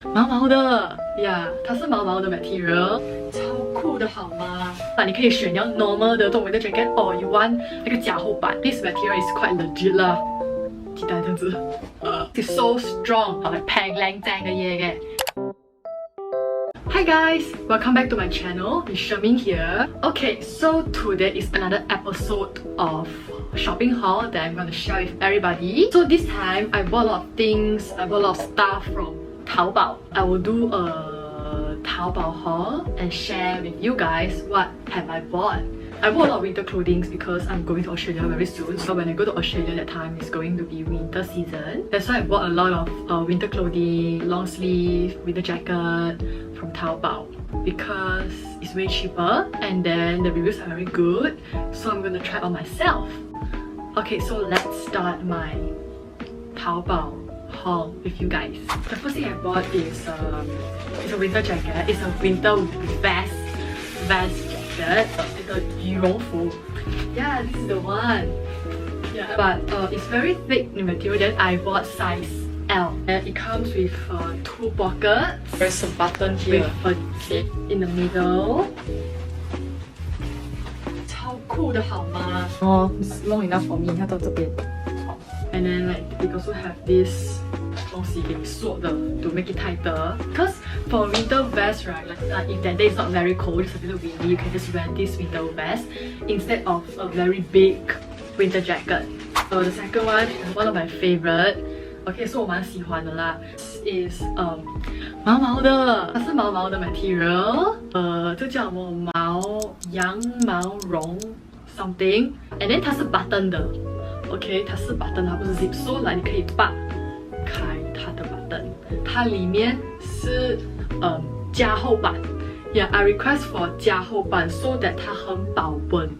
毛毛的呀，它是毛毛的 material， 超酷的好吗？你可以选要 normal 的这种 winter jacket or you want 那个加厚版。This material is quite legit 啦，期待这样子。It's so strong， 好，平靚正嘅嘢嘅。Hi guys, welcome back to my channel. It's Shermin here. Okay, so today is another episode of shopping haul that I'm gonna share with everybody. So this time I bought a lot of things. I bought a lot of stuff from TaoBao. I will do a TaoBao haul and share with you guys what have I bought. I bought a lot of winter clothing because I'm going to Australia very soon. So when I go to Australia, that time is going to be winter season. That's why I bought a lot of winter clothing, long sleeve, winter jacket from TaoBao because it's way cheaper and then the reviews are very good. So I'm gonna try on myself. Okay, so let's start my TaoBao haul with you guys. The first thing I bought is it's a winter jacket. It's a winter vest jacket. It's a 羽绒服. Yeah, this is the one. Yeah, but it's very thick in material. Then I bought size L. And it comes with 2 pockets. There's a button here with a zip in the middle. 超酷的好吗? Oh, it's long enough for me. 它到这边。And then like we also have this 东西给你锁的 to make it tighter. Because for winter vest, right, like if that day is not very cold, it's a little windy, you can just wear this winter vest instead of a very big winter jacket. The second one is one of my favorite. Okay, so 我蛮喜欢的啦。Is 毛毛的，它是毛毛的 material。这叫什么羊毛绒 something。And then 它是 button 的。OK， 它是 button， 它不是 zip， 所以你可以拔开它的 button。它里面是加厚版。Yeah, I request for 加厚版 so that 它很保温。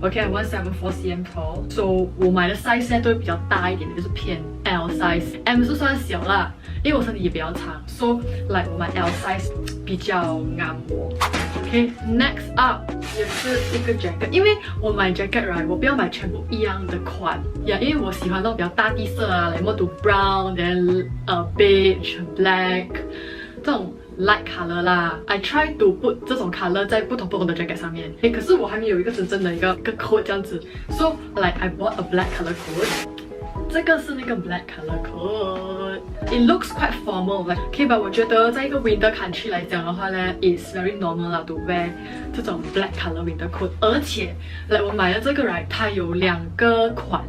Okay, I want 174 cm tall. So 我买的 size 现在都会比较大一点的，就是偏 L size。M 是算小啦，因为我身体也比较长 ，so like 我买 L size 比较啱我。Okay, next up 也是一个 jacket， 因为我买 jacket right， 我不要买全部一样的款呀，因为我喜欢那种比较大地色啊 ，like more to brown then beige, black 这种。Light color 啦 ，I try to put 这种 color 在不同的 jacket 上面。可是我还没有一个真正的一个 coat 这样子 ，so like I bought a black color coat。这个是那个 black color coat。It looks quite formal， like OK 吧？我觉得在一个 winter country 来讲的话呢 ，it's very normal 啦 to wear 这种 black color winter coat。而且，来我买的这个 right， 它有2个款。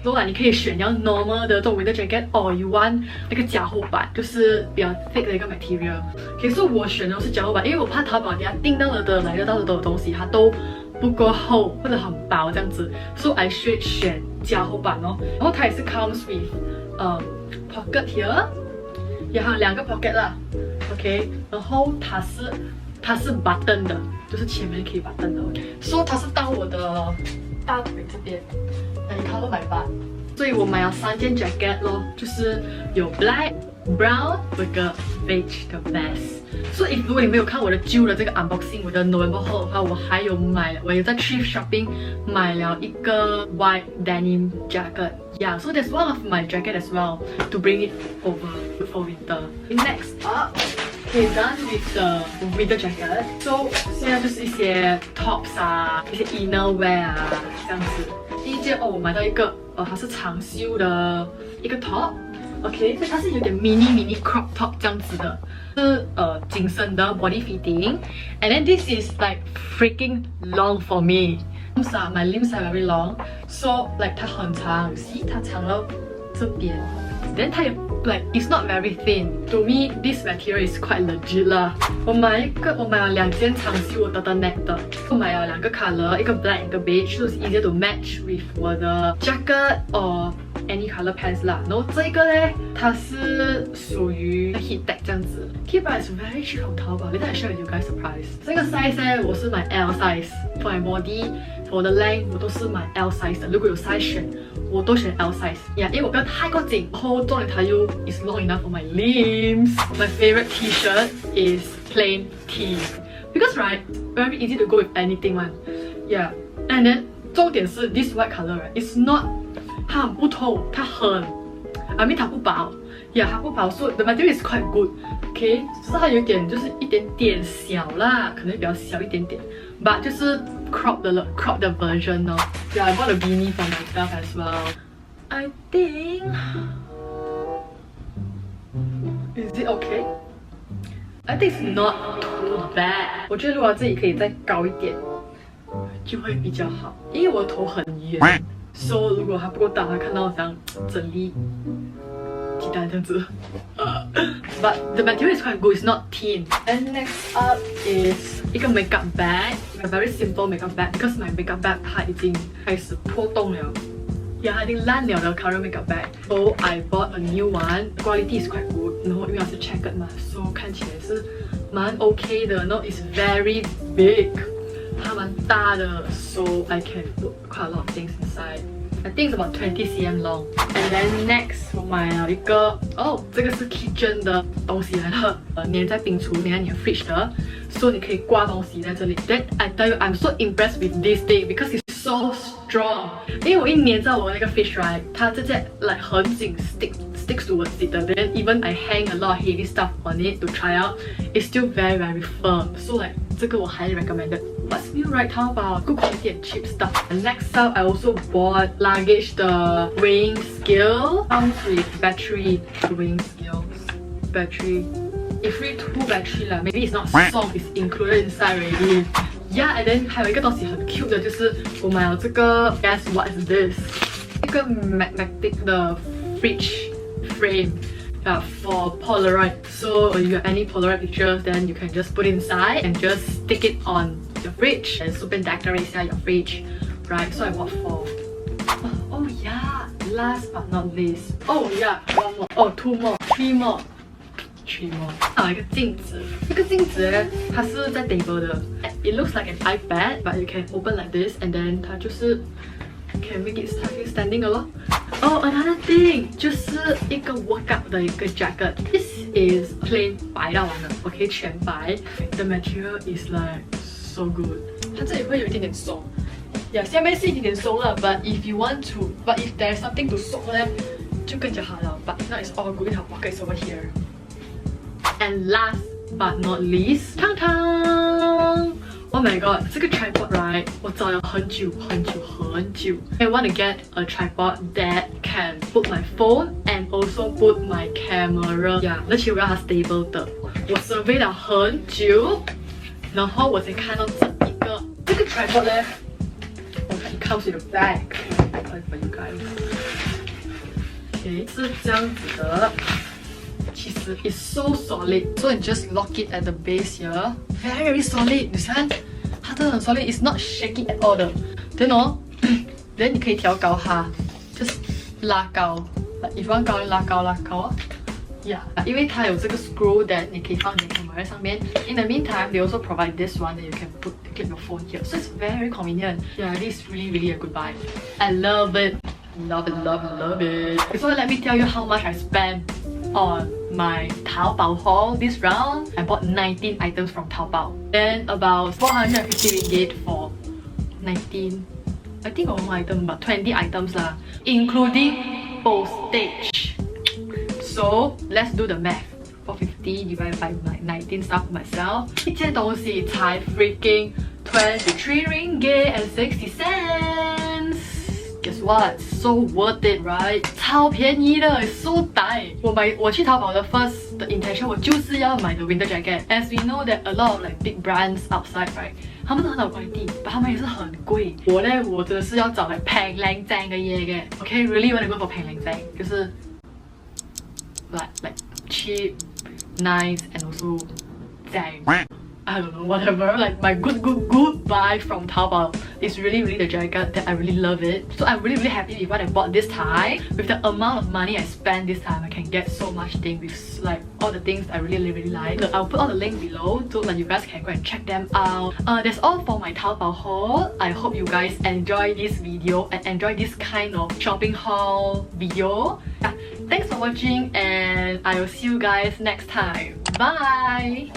如果你可以选要 normal 的这种 winter jacket or you want 那个加厚版，就是比较 thick 的一个 material。可是我选的是加厚版，因为我怕淘宝底下订到了的来得到的东西它都不够厚或者很薄这样子，所以 I should 选加厚版哦。然后它也是 comes with pocket here， 也还有2个 pocket 啦 ，OK。然后它是 button 的，就是前面可以 button 的 ，OK。所以它是到我的大腿这边。你看到买吧，所以我买了3件 jacket 咯，就是有 black、brown 和一个 beige 的 vest。所以如果你没有看我的旧的这个 unboxing， 我的 November haul 的话，我有在 thrift shopping 买了一个 white denim jacket。Yeah, so that's one of my jacket as well to bring it over for winter. Next up, okay, done with the winter jacket. So 现在就是一些 tops 啊，一些 inner wear 啊，这样子。第一件我买到一个它是长袖的一个 top。OK， 所以它是有点 mini crop top 这样子的，是紧身的 body fitting，and then this is like freaking long for me. My limbs are very long, so like 它很长 ，see 它长到这边 ，then 它也 like it's not very thin. To me, this material is quite legit 啦。我买了2件长袖的 neck 的，我买了2个 color， 一个 black， 一个 beige， 就是 easier to match with 我的 jacket or any color pants 啦。然后这个呢，它是属于 heat tech 这样子。Keep is very cheap from TaoBao. Later I share with you guys surprise. 这个 size 呢，我是买 L size for my body， for 我的 length 我都是买 L size 的。如果有 size 选，我都选 L size。因为我不要太过紧，然后重点它又 is long enough for my limbs. My favorite T-shirt is plain T because right, very easy to go with anything one. Yeah, and then 重点是 this white color right, it's not 它很不透，它很 I mean 它不薄， Yeah， 它不薄， so the material is quite good. OK， 就是它有点就是一点点小啦，可能比较小一点点 ，but 就是 crop 的 version 哦。Yeah, I bought a beanie for myself as well. I think is it okay? I think it's not too bad. 我觉得如果自己可以再高一点，就会比较好，因为我的头很圆。 So 如果它不够大，它看到像整粒鸡蛋这样子。But the material is quite good. It's not thin. And next up is 一个 makeup bag. A very simple makeup bag because my makeup bag 它已经开始破洞了。Yeah， 它已经烂了的 current makeup bag. So I bought a new one. The quality is quite good. 然后因为它是 checkered 嘛 ，so 看起来是蛮 OK 的。No, it's very big. 它蛮大的 ，so I can put quite a lot of things inside. I think it's about 20 cm long. And then next 我买了一个这个是 kitchen 的东西来的，粘在冰橱，粘在你的 fridge 的，所以你可以挂东西在这里。Then I tell you, I'm so impressed with this thing because it's so strong. 因为我一粘在我那个 fridge right， 它直接 like 很紧 sticks to 我自己的。Then even I hang a lot of heavy stuff on it to try out, it's still very firm. So like 这个我 highly recommended. What's new right TaoBao? Good quality and cheap stuff. And next up, I also bought luggage the weighing scale. Comes with battery weighing scales. Battery. It free 2 battery lah. Maybe it's not soft. It's included inside already. Yeah, and then 还有一个东西很 cute 的，就是我买了这个。Guess what is this? 一个 magnetic 的 fridge frame. For Polaroid. So if you have any Polaroid pictures, then you can just put it inside and just stick it on your fridge and super decorate your fridge, right? So I bought 4. Oh yeah, last but not least. Oh yeah, 1 more. Oh, 2 more, 3 more. 3 more. 还有一个镜子，这个镜子呢，它是在 table 的。It looks like an iPad, but you can open like this, and then 它就是 can make it standing 的咯。Oh, another thing 就是一个 workout 的一个 jacket. This is plain 白到完了 ，OK 全白。The material is like so good. 它这里会有一点点松。Yeah， 下面是一点点松了 ，but if you want to, but if there's something to 松呢，就更加好了。But now it's all good. Our pocket is over here. And last but not least, 汤汤。Oh my god, 这个 tripod right, 我找了很久。I want to get a tripod that can put my phone and also put my camera. Yeah, 而且我要它 stable 的。我 survey 了很久，然后我才看到这个 tripod 呢。It comes with a bag. For you guys. Okay, 是这样子的。其实 it's so solid, so you just lock it at the base here. Very solid. 你看，它真的很 solid. It's not shaky at all 的。then 你可以调高它，就是拉高。if you want 高就拉高啊。Yeah， 因为它有这个 screw that 你可以放你的 camera 在上面。In the meantime, they also provide this one that you can clip your phone here. So it's very convenient. Yeah, this is really a good buy. I love it. Love it. So let me tell you how much I spent on my TaoBao haul this round. I bought 19 items from TaoBao. Then about 450 ringgit for 19. I think one item, but 20 items lah, including postage. So let's do the math. 450 divided by 19 stuff for myself. 一件东西才 freaking 23 ringgit and 60 cents. Guess what? So worth it, right? 超便宜的 so tight. 我去淘宝的 first 的 intention 我就是要买的 winter jacket. As we know that a lot of like big brands outside, right? 他们都很好 quality, but 他们也是很贵。我真的是要找来平靚正嘅嘢嘅。Okay, really want to go for 平靚正，就是 like cheap, nice, and also 正。I don't know, whatever, like my good buy from TaoBao is really the jacket that I really love it. So I'm really happy with what I bought this time. With the amount of money I spent this time, I can get so much things with like all the things I really like. I'll put all the link below so that you guys can go and check them out. That's all for my TaoBao haul. I hope you guys enjoy this video and enjoy this kind of shopping haul video. Yeah, thanks for watching and I will see you guys next time. Bye!